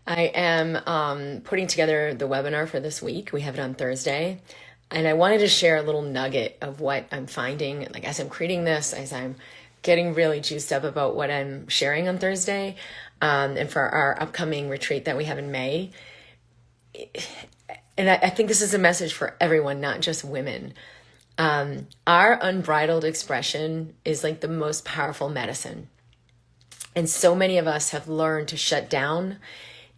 I am putting together the webinar for this week. We have it on Thursday. And I wanted to share a little nugget of what I'm finding, like as I'm creating this, as I'm getting really juiced up about what I'm sharing on Thursday, and for our upcoming retreat that we have in May. And I think this is a message for everyone, not just women. Our unbridled expression is like the most powerful medicine. And so many of us have learned to shut down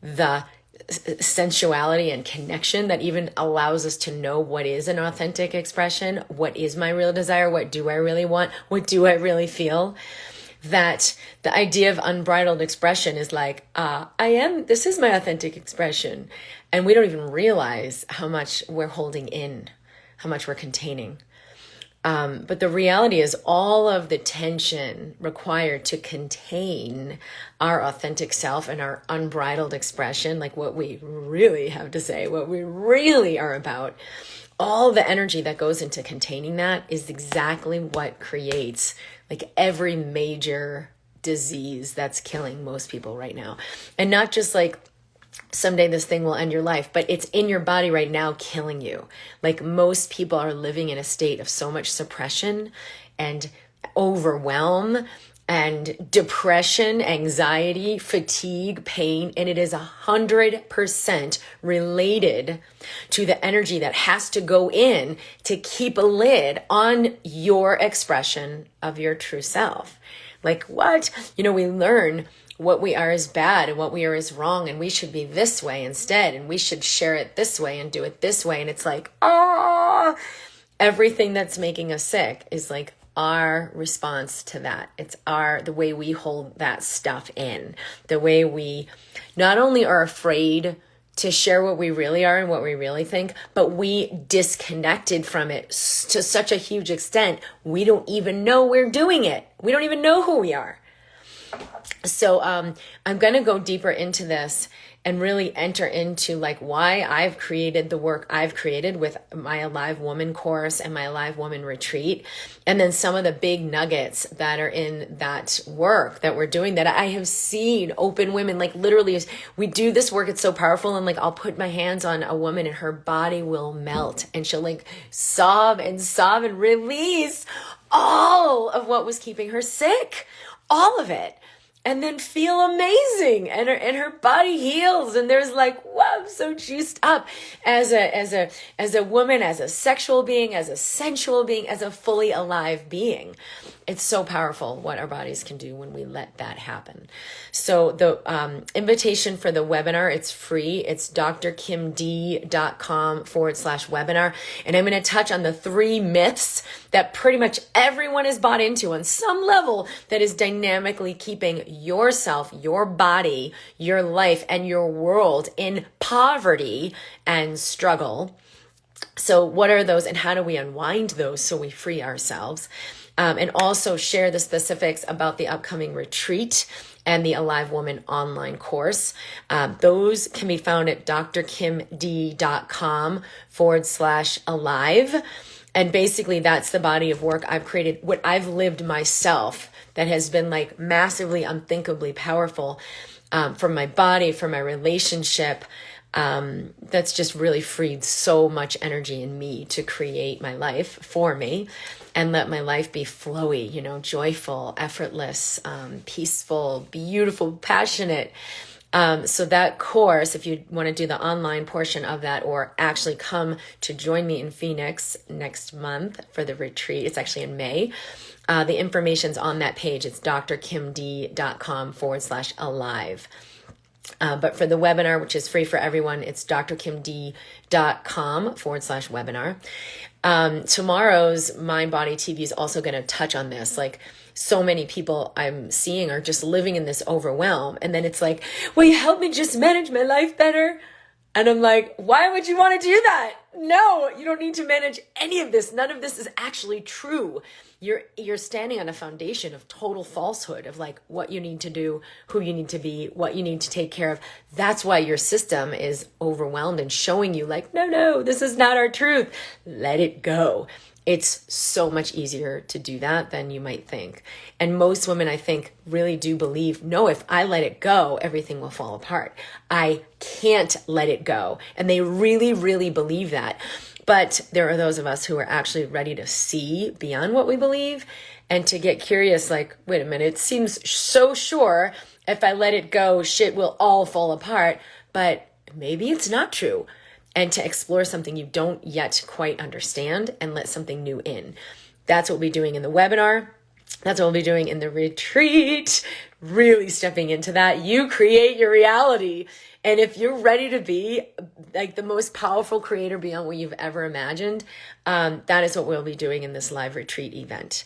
the sensuality and connection that even allows us to know what is an authentic expression, what is my real desire, what do I really want, what do I really feel. That the idea of unbridled expression is like, this is my authentic expression. And we don't even realize how much we're holding in, how much we're containing. But the reality is all of the tension required to contain our authentic self and our unbridled expression, like what we really have to say, what we really are about, all the energy that goes into containing that is exactly what creates like every major disease that's killing most people right now. And not just like someday this thing will end your life, but it's in your body right now killing you. Like most people are living in a state of so much suppression and overwhelm and depression, anxiety, fatigue, pain, and it is 100% related to the energy that has to go in to keep a lid on your expression of your true self. Like what? We learn what we are is bad and what we are is wrong, and we should be this way instead, and we should share it this way and do it this way. And it's like, everything that's making us sick is like our response to that. It's the way we hold that stuff in, the way we not only are afraid to share what we really are and what we really think, but we disconnected from it to such a huge extent, we don't even know we're doing it. We don't even know who we are. So I'm going to go deeper into this and really enter into like why I've created the work I've created with my Alive Woman course and my Alive Woman retreat. And then some of the big nuggets that are in that work that we're doing that I have seen open women, like literally we do this work. It's so powerful. And like, I'll put my hands on a woman and her body will melt and she'll like sob and release all of what was keeping her sick, all of it. And then feel amazing, and her body heals, and there's like, wow, I'm so juiced up as a woman, as a sexual being, as a sensual being, as a fully alive being. It's so powerful what our bodies can do when we let that happen. So the invitation for the webinar, it's free. It's drkimd.com/webinar. And I'm going to touch on the 3 myths that pretty much everyone is bought into on some level that is dynamically keeping yourself, your body, your life, and your world in poverty and struggle. So what are those and how do we unwind those so we free ourselves? And also share the specifics about the upcoming retreat and the Alive Woman online course. Those can be found at drkimd.com/alive. And basically that's the body of work I've created, what I've lived myself that has been like massively, unthinkably powerful for my body, for my relationship. That's just really freed so much energy in me to create my life for me and let my life be flowy, joyful, effortless, peaceful, beautiful, passionate. So that course, if you want to do the online portion of that or actually come to join me in Phoenix next month for the retreat, it's actually in May. The information's on that page. It's drkimd.com/alive. But for the webinar, which is free for everyone, it's drkimd.com/webinar. Tomorrow's Mind Body TV is also going to touch on this. Like so many people I'm seeing are just living in this overwhelm. And then it's like, will you help me just manage my life better? And I'm like, why would you want to do that? No, you don't need to manage any of this. None of this is actually true. You're standing on a foundation of total falsehood of like what you need to do, who you need to be, what you need to take care of. That's why your system is overwhelmed and showing you like, no, this is not our truth. Let it go. It's so much easier to do that than you might think. And most women, I think, really do believe, no, if I let it go, everything will fall apart. I can't let it go. And they really, really believe that. But there are those of us who are actually ready to see beyond what we believe and to get curious, like, wait a minute, it seems so sure if I let it go, shit will all fall apart. But maybe it's not true. And to explore something you don't yet quite understand and let something new in. That's what we'll be doing in the webinar. That's what we'll be doing in the retreat. Really stepping into that. You create your reality. And if you're ready to be like the most powerful creator beyond what you've ever imagined, that is what we'll be doing in this live retreat event.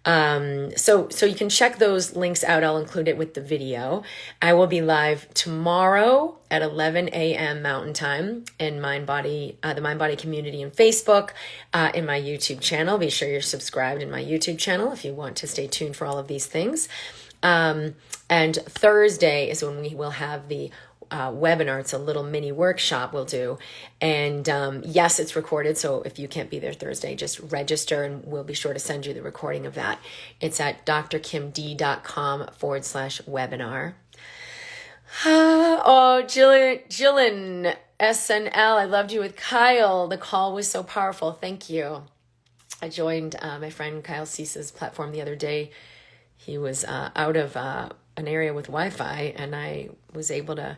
So you can check those links out. I'll include it with the video. I will be live tomorrow at 11 a.m. Mountain Time in the Mind Body community in Facebook, in my YouTube channel. Be sure you're subscribed in my YouTube channel if you want to stay tuned for all of these things. And Thursday is when we will have the webinar. It's a little mini workshop we'll do. And yes, it's recorded. So if you can't be there Thursday, just register and we'll be sure to send you the recording of that. It's at drkimd.com/webinar. Oh, Jillian SNL, I loved you with Kyle. The call was so powerful. Thank you. I joined my friend Kyle Cease's platform the other day. He was out of an area with Wi-Fi, and I was able to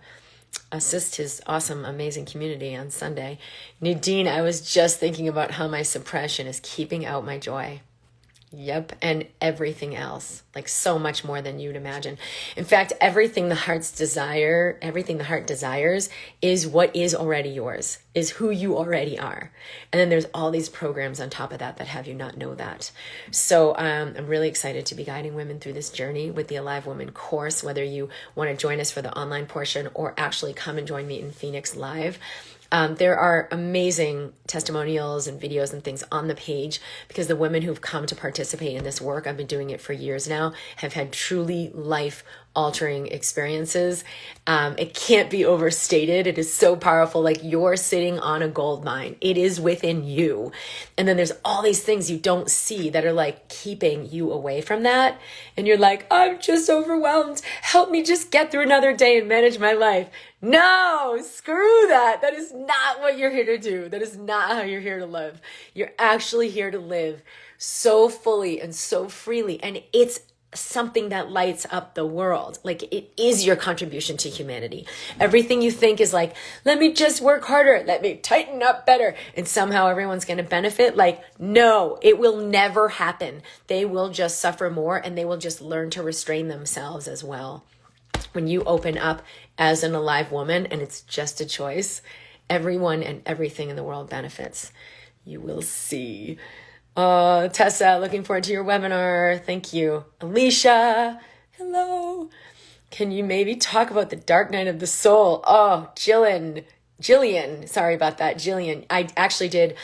assist his awesome, amazing community on Sunday. Nadine, I was just thinking about how my suppression is keeping out my joy. Yep, and everything else, like so much more than you'd imagine. In fact, everything the heart desires is what is already yours, is who you already are. And then there's all these programs on top of that have you not know that. So I'm really excited to be guiding women through this journey with the Alive Woman course, whether you want to join us for the online portion or actually come and join me in Phoenix live. There are amazing testimonials and videos and things on the page because the women who've come to participate in this work, I've been doing it for years now, have had truly life-altering experiences. It can't be overstated. It is so powerful. Like you're sitting on a gold mine. It is within you. And then there's all these things you don't see that are like keeping you away from that. And you're like, I'm just overwhelmed. Help me just get through another day and manage my life. No, screw that. That is not what you're here to do. That is not how you're here to live. You're actually here to live so fully and so freely. And it's something that lights up the world. Like it is your contribution to humanity. Everything you think is like, let me just work harder. Let me tighten up better. And somehow everyone's going to benefit. Like, no, it will never happen. They will just suffer more and they will just learn to restrain themselves as well. When you open up as an alive woman and it's just a choice, everyone and everything in the world benefits. You will see. Tessa, looking forward to your webinar. Thank you. Alicia, hello. Can you maybe talk about the dark night of the soul? Oh, Jillian, sorry about that. Jillian, I actually did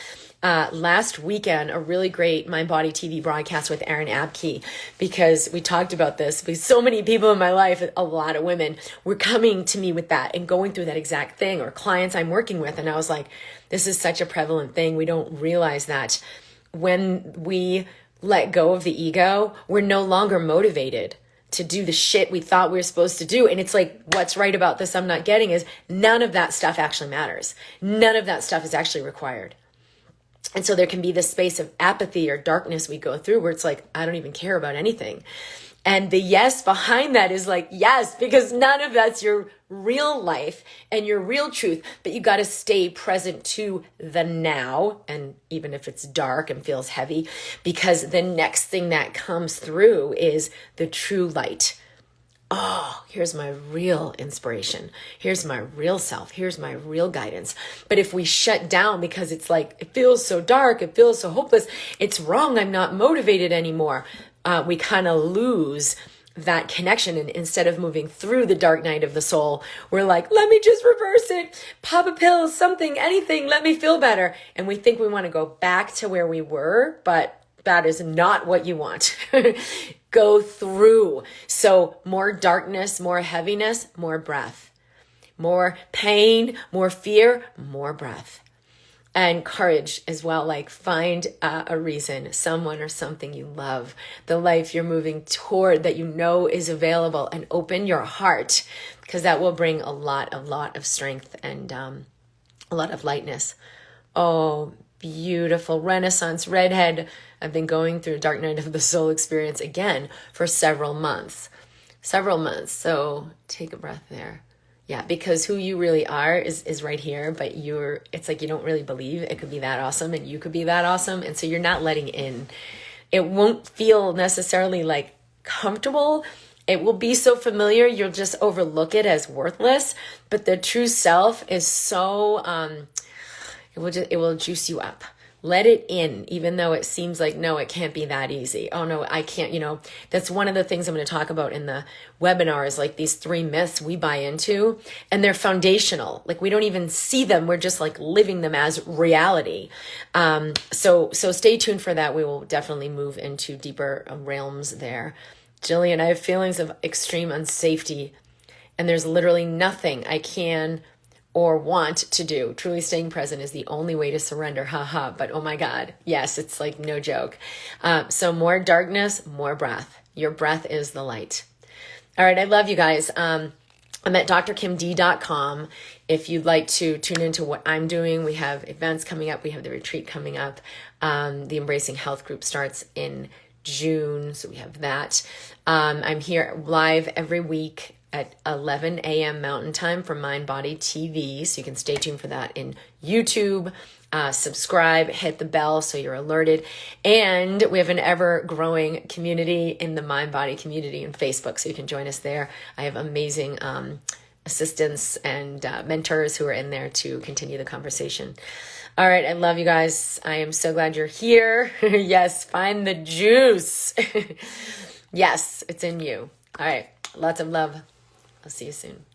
last weekend a really great Mind Body TV broadcast with Erin Abke because we talked about this. Because so many people in my life, a lot of women, were coming to me with that and going through that exact thing, or clients I'm working with. And I was like, this is such a prevalent thing. We don't realize that when we let go of the ego, we're no longer motivated to do the shit we thought we were supposed to do. And it's like, what's right about this I'm not getting is none of that stuff actually matters. None of that stuff is actually required. And so there can be this space of apathy or darkness we go through where it's like, I don't even care about anything. And the yes behind that is like, yes, because none of that's your real life and your real truth, but you got to stay present to the now. And even if it's dark and feels heavy, because the next thing that comes through is the true light. Oh, here's my real inspiration. Here's my real self. Here's my real guidance. But if we shut down because it's like, it feels so dark, it feels so hopeless, it's wrong, I'm not motivated anymore. We kind of lose that connection. And instead of moving through the dark night of the soul, we're like, let me just reverse it, pop a pill, something, anything, let me feel better. And we think we want to go back to where we were, but that is not what you want. Go through. So more darkness, more heaviness, more breath. More pain, more fear, more breath. And courage as well. Like find a reason, someone or something you love, the life you're moving toward that you know is available, and open your heart, because that will bring a lot of strength and a lot of lightness. Oh, beautiful. Renaissance redhead. I've been going through Dark Night of the Soul experience again for several months. So take a breath there. Yeah, because who you really are is right here, but it's like you don't really believe it could be that awesome, and you could be that awesome. And so you're not letting in. It won't feel necessarily like comfortable. It will be so familiar, you'll just overlook it as worthless. But the true self is so, it will juice you up. Let it in, even though it seems like, no, it can't be that easy. Oh no, I can't, that's one of the things I'm going to talk about in the webinar is like these 3 myths we buy into, and they're foundational. Like we don't even see them. We're just like living them as reality. So stay tuned for that. We will definitely move into deeper realms there. Jillian, I have feelings of extreme unsafety, and there's literally nothing I can or want to do. Truly staying present is the only way to surrender. Haha. But oh my God. Yes, it's like no joke. So more darkness, more breath. Your breath is the light. All right. I love you guys. I'm at drkimd.com. If you'd like to tune into what I'm doing, we have events coming up. We have the retreat coming up. The Embracing Health group starts in June. So we have that. I'm here live every week at 11 a.m. Mountain Time for Mind Body TV. So you can stay tuned for that in YouTube. Subscribe, hit the bell so you're alerted. And we have an ever-growing community in the Mind Body community in Facebook, so you can join us there. I have amazing assistants and mentors who are in there to continue the conversation. All right, I love you guys. I am so glad you're here. Yes, find the juice. Yes, it's in you. All right, lots of love. I'll see you soon.